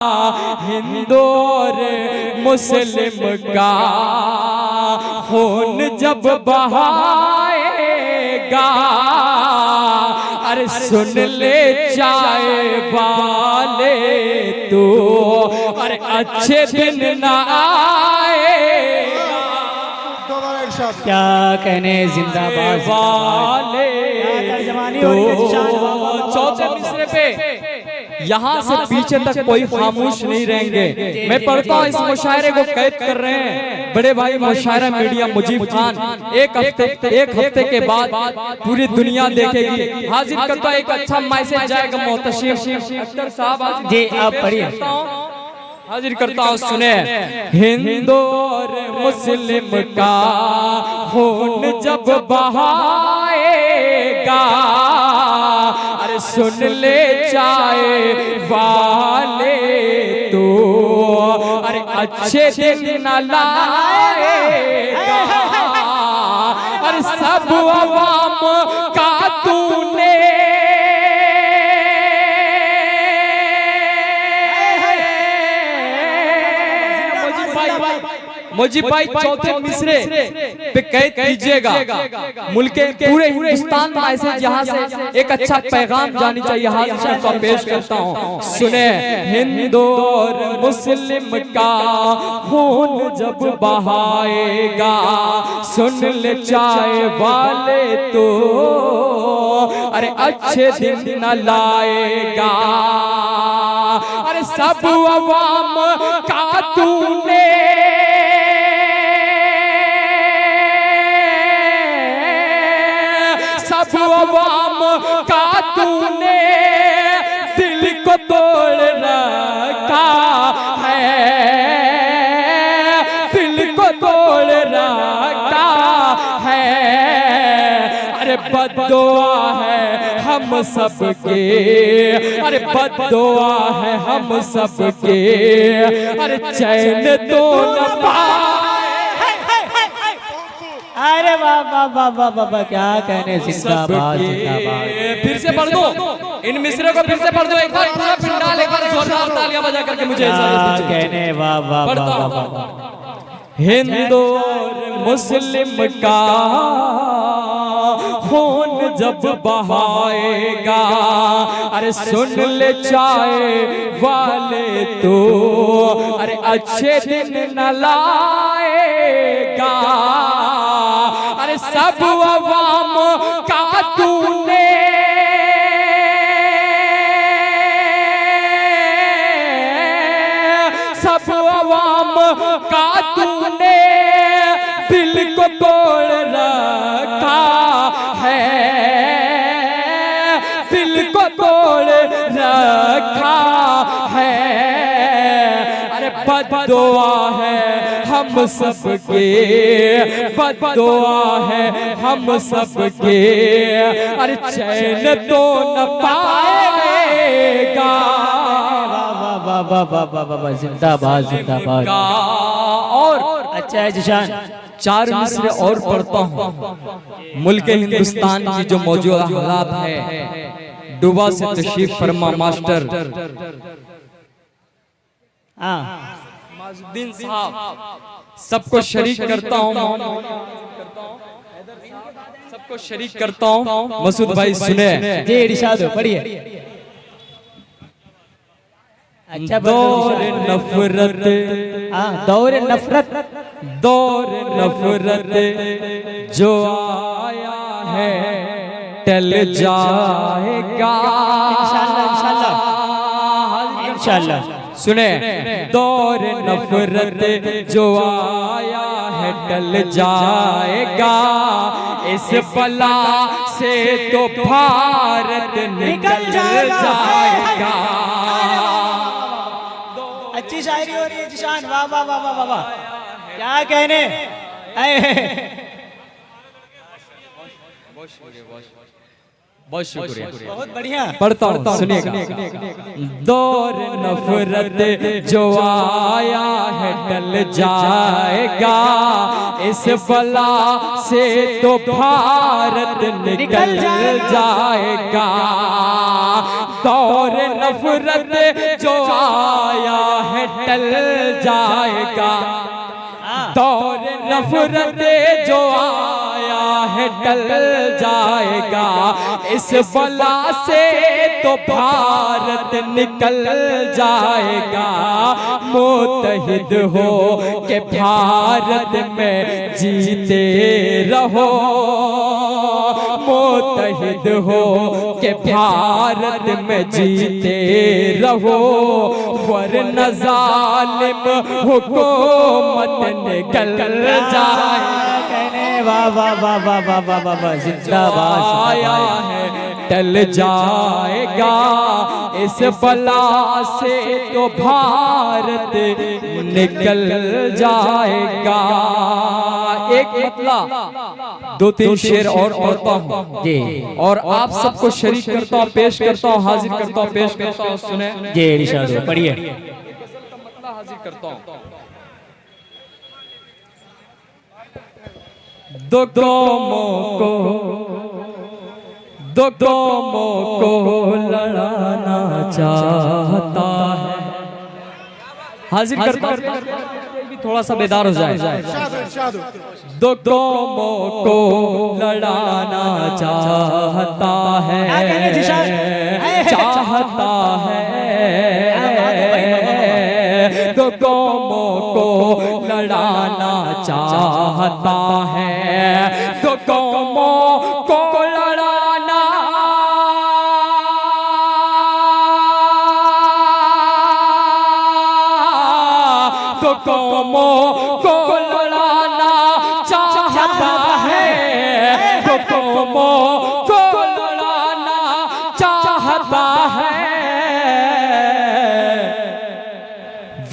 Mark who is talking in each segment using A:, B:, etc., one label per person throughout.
A: हिंदू और मुस्लिम का खून जब बहाएगा, अरे सुन ले चाय वाले तू, अरे अच्छे दिन ना आएगा।
B: क्या कहने जिंदाबाद
A: वाले तो चौथे मिसरे पे यहाँ से पीछे तक कोई खामोश नहीं रहेंगे। मैं पढ़ता हूँ, इस मुशायरे को कैद कर रहे हैं बड़े भाई मुशायरा मीडिया मुजीब खान। एक हफ्ते के बाद पूरी दुनिया देखेगी। हाजिर करता हूँ, एक अच्छा मैसेज जाएगा मोहतशिम अख्तर साहब
B: जी, आप पढ़िए।
A: हाजिर करता हूँ, सुने। हिंदू और मुस्लिम का खून जब बहाएगा, अरे सुन ले चाय वाले तो, अरे अच्छे दिन न लाएगा, अरे सब अवाम का तूने मुझे भाई चौथे मिसरे पे कैद कीजिएगा। मुल्क के पूरे हिंदुस्तान में ऐसे यहाँ से एक अच्छा पैगाम जानी चाहिए। हाजिर को पेश करता हूँ, सुने। हिंदू और मुस्लिम का खून जब बहाएगा, सुन ले चाय वाले तो, अरे अच्छे दिन न लाएगा, अरे सब अवाम का तूने अवाम का तूने दिल को तोड़ रखा है, दिल को तोड़ रखा है, अरे बद्दुआ है हम सबके, अरे बद्दुआ है हम सबके, अरे चैन तो न पाए।
B: अरे वाह वाह वाह वाह वाह, क्या कहने जिंदाबाद जिंदाबाद।
A: फिर से पढ़ दो इन मिसरे को, फिर से पढ़ दो एक बार पूरा पिंडाल, एक बार जोरदार तालियां बजा करके मुझे
B: कहने वाह वाह वाह वाह।
A: हिंदू और मुस्लिम का खून जब बहाएगा, अरे सुन ले चाय वाले तो, अरे अच्छे दिन न लाएगा, अरे सब अवाम का तूने सब अवाम का तूने दिल को तोड़ रखा है, दिल को तोड़ रखा है, अरे बद्दुआ है हम सबके, बद्दुआ है हम सबके, अरे चैन तो न पाएगा।
B: वाह वाह वाह वाह वाह, जिंदाबाद जिंदाबाद।
A: और
B: अच्छा है जिशान,
A: चार मिसरे और पढ़ता हूँ। मुल्क हिंदुस्तान की जो मौजूदा हालात है, डुबा से तशरीफ फरमा मास्टर माजुद्दीन साहब, सबको शरीक करता हूँ, सबको शरीक करता हूँ। मसूद भाई सुने
B: जी, इरशाद पढ़िए। अच्छा,
A: दौर नफरत,
B: दौर नफरत,
A: दौर नफरत जो आया है टल जाएगा
B: इंशाल्लाह इंशाल्लाह इंशाल्लाह।
A: सुने, दौर नफरत जो आया है टल जाएगा, इस बला से तो भारत निकल जाएगा।
B: अच्छी शायरी हो रही है जिशान, वाह वाह वाह वाह वाह, क्या कहने।
A: बहुत शुक्रिया।
B: बहुत बढ़िया।
A: पढ़ता हूँ सुनिएगा। दौर नफरत जो आया है टल जाएगा, इस बला से तो भारत निकल जाएगा। दौर नफरत जो आया है टल जाएगा, दौर नफरत जो आया है टल जाएगा, इस बला से तो भारत निकल जाएगा। मुत्तहिद हो के भारत में जीते रहो, मुत्तहिद हो के भारत में जीते रहो, वरना जालिम हुकूमत निकल जाए।
B: वाह वाह वाह वाह वाह वाह वाह वाह, जिंदाबाद।
A: आया है टल जाएगा, इस बला से तो भारत निकल जाएगा। एक मतलब दो तीन शेर और पढ़ता हूँ
B: जी,
A: और आप सबको शरीक करता हूँ, पेश करता हूँ, हाजिर करता हूँ, पेश करता हूँ। सुने
B: जी इरशाद पढ़िए।
A: हाजिर करता हूँ। दो कौमों को लड़ाना चाहता है। हाजिर करता हूँ, थोड़ा सा बेदार हो जाए। दो कौमों को लड़ाना चाहता है, चाहता है। दो कौमों को लड़ाना चाहता है, दो कौमों को लड़ाना, दो कौमों को लड़ाना चाहता है, दो कौमों को लड़ाना चाहता है।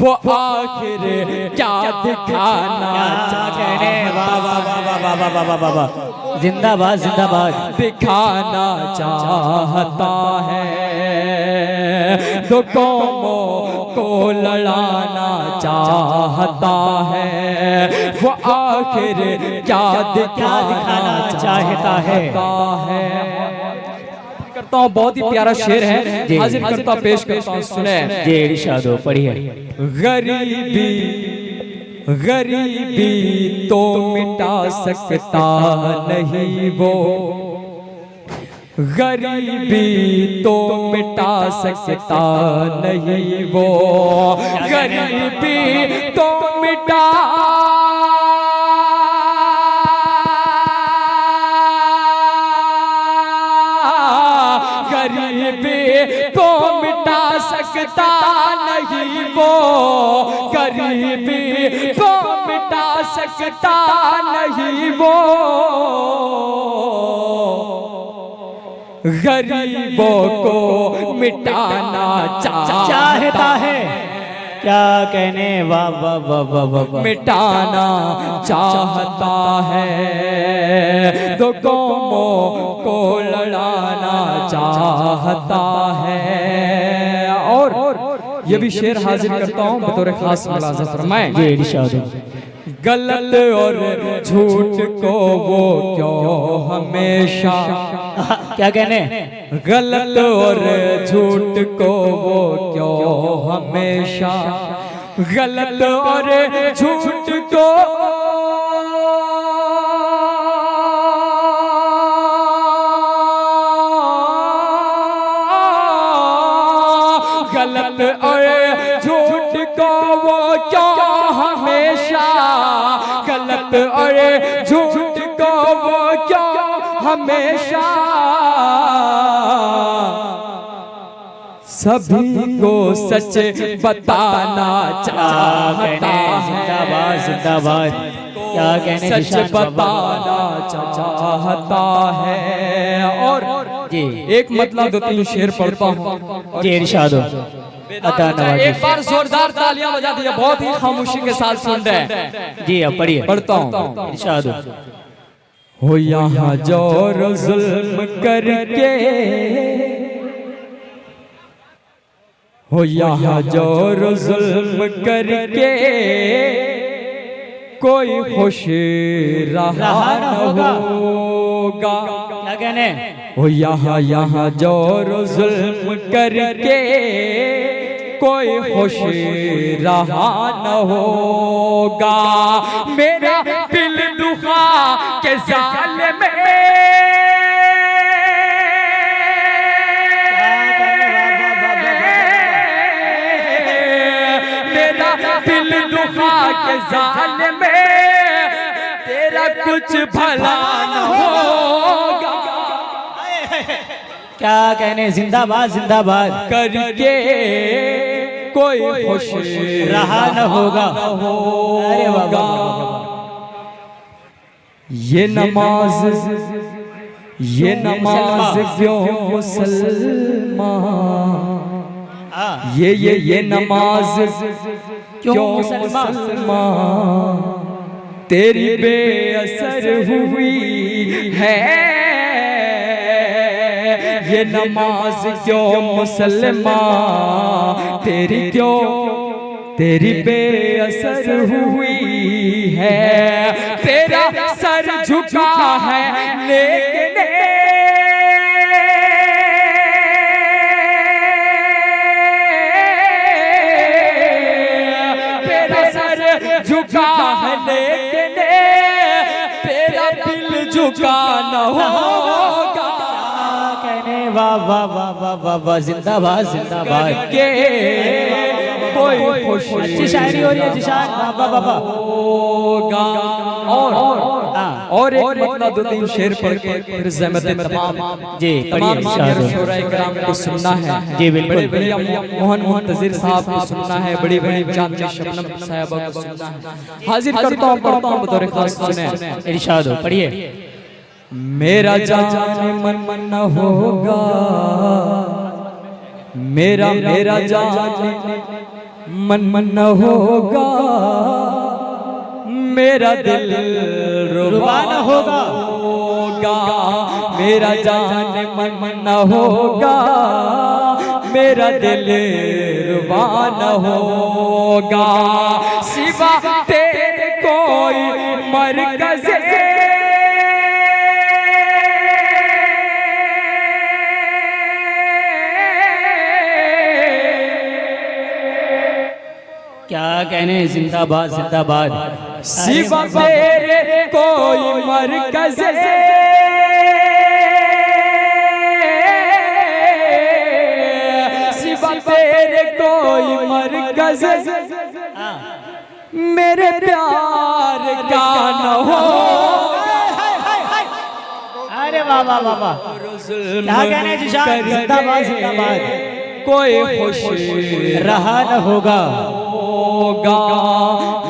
A: वो आखिर क्या दिखाना
B: कहने, वाह वाह वाह वाह वाह वाह वाह वाह वाह, जिंदाबाद जिंदाबाद।
A: दिखाना चाहता है, दो कौमों को लड़ाना चाहता है। वो आखिर क्या दिखाना चाहता है। करता हूँ, बहुत ही प्यारा शेर है, हाजिर करता हूँ, पेश करता हूँ। सुने
B: जी इरशाद पढ़िए।
A: गरीबी गरीबी तो मिटा सकता नहीं वो, गरीबी तो मिटा सकता नहीं वो, गरीबी तो मिटा, गरीबी तो मिटा सकता नहीं वो, गरीबी तो मिटा सकता नहीं वो, गरीबों को मिटाना चाहता है।
B: क्या कहने, वाह वाह वाह वाह वाह वाह।
A: मिटाना चाहता है, दो कौमों को लड़ाना चाहता है। और ये भी शेर हाजिर करता हूँ बतौर खास मुलाजा फरमाएं।
B: जी इरशाद।
A: गलत और झूठ को वो क्यों हमेशा,
B: क्या कहने,
A: गलत और झूठ को वो क्यों हमेशा, गलत और झूठ को गलत और झूठ को वो क्यों हमेशा, गलत और झूठ को वो क्यों हमेशा, सभी को सच बताना चाहता है।
B: जिंदाबाद जिंदाबाद। क्या कहने,
A: सच बताना चाहता है। और
B: जी
A: एक मतलब दो तीन शेर पढ़ता हूँ।
B: जी इरशाद।
A: एक बार जोरदार तालियां बजा दीजिए, बहुत ही खामोशी के साथ सुन रहे हैं।
B: जी अब पढ़िए।
A: पढ़ता हूँ।
B: इरशाद।
A: हो यहाँ जोर जुल्म करके, हो यहाँ जोर जुल्म करके कोई खुश रहा न होगा।
B: क्या कहने?
A: हो यहाँ जोर जुल्म करके कोई खुश रहा न होगा। मेरा दिल दुखा के जालिम में, मेरा दिल दुखा के जालिम में तेरा कुछ भला न होगा।
B: क्या कहने? जिंदाबाद जिंदाबाद
A: करके कोई खुश
B: रहा न होगा। अरे बाबा,
A: ये नमाज क्यों मुसलमान, ये नमाज क्यों मुसलमान तेरी बेअसर हुई है। ये नमाज क्यों मुसलमान तेरी बेअसर हुई है। तेरा सर झुका है लेकिन तेरा सर झुका है लेकिन तेरा दिल झुका न होगा।
B: वाह वाह वाह वाह वाह वाह, जिंदाबाद जिंदाबाद।
A: कोई खुश
B: अच्छी शायरी हो रही है जिशान। वाह वाह वाह
A: होगा। और एक मतलब दो तीन शेर पढ़ के फिर ज़हमत तमाम
B: जी
A: तमाम शोराए किराम को सुनना है।
B: जी बिल्कुल।
A: बड़े भैया मोहन मुंतजिर साहब को सुनना है, बड़ी बड़ी चांदनी शबनम साहिबा को सुनना है। हाजिर करता हूँ, पढ़ता हूँ बतौर खास सुने।
B: इरशाद हो, पढ़िए।
A: मेरा जान मन न होगा, मेरा जान मन न होगा, मेरा दिल रुबा न होगा। मेरा जान मन न होगा, मेरा दिल रुबा न होगा। सिवा तेरे कोई मरकज़
B: क्या कहने? जिंदाबाद जिंदाबाद।
A: सिवा तेरे कोई मरकज़ सिवा तेरे कोई मरकज़ मेरे प्यार का न हो।
B: अरे वाह वाह वाह वाह, क्या कहने जिशान? जिंदाबाद जिंदाबाद।
A: कोई खुश
B: रहा न होगा।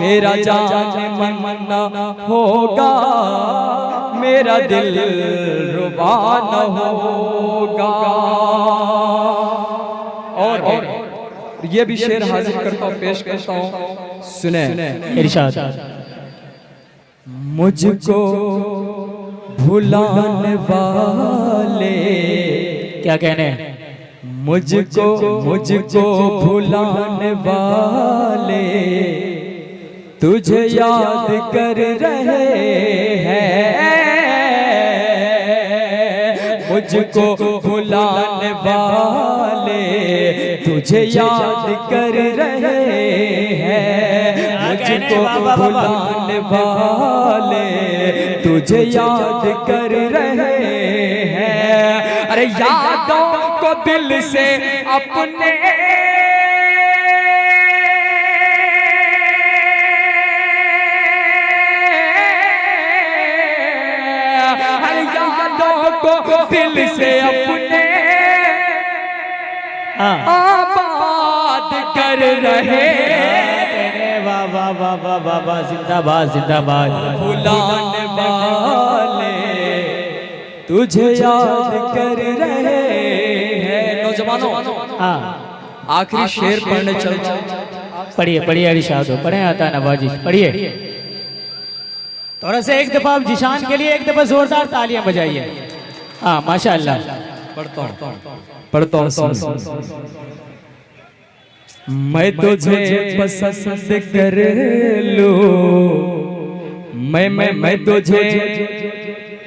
A: मेरा जान मन न होगा, मेरा दिल रुबा न होगा। और ये भी शेर हाजिर करता हूँ, पेश करता हूँ, सुने।
B: इरशाद।
A: मुझको भुलाने वाले,
B: क्या कहने?
A: मुझको भुलाने वाले तुझे याद कर रहे हैं। मुझको भुलाने वाले तुझे याद कर रहे हैं। मुझको भुलाने वाले तुझे याद कर रहे हैं। अरे यादों को दिल से अपने को दिल से अपने आबाद कर रहे।
B: वाह वाह वाह वाह वाह वाह, जिंदाबाद जिंदाबाद।
A: भुलाने वाले तुझे याद कर रहे हैं। नौजवानों, आखिरी शेर पढ़ने चलता।
B: पढ़िए पढ़िए इरशाद हो, पढ़े आता नवाजी, पढ़िए। थोड़ा सा एक दफा आप जिशान के लिए एक दफा जोरदार तालियां बजाइए। हाँ माशाअल्लाह।
A: पढ़ता हूँ। मैं तुझे पसंद कर लूं, मैं तुझे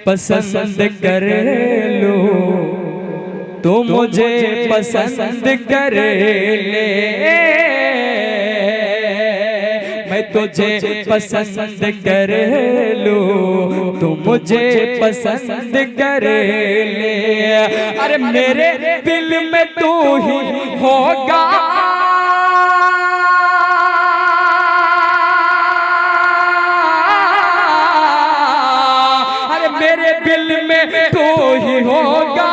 A: पसंद कर लूं, तू मुझे पसंद कर ले। मैं तुझे पसंद कर लूं, तू मुझे पसंद कर ले। अरे मेरे दिल में तू ही होगा, अरे मेरे दिल में तू ही होगा,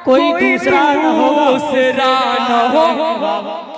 B: कोई दूसरा न होगा।
A: दूसरा न हो।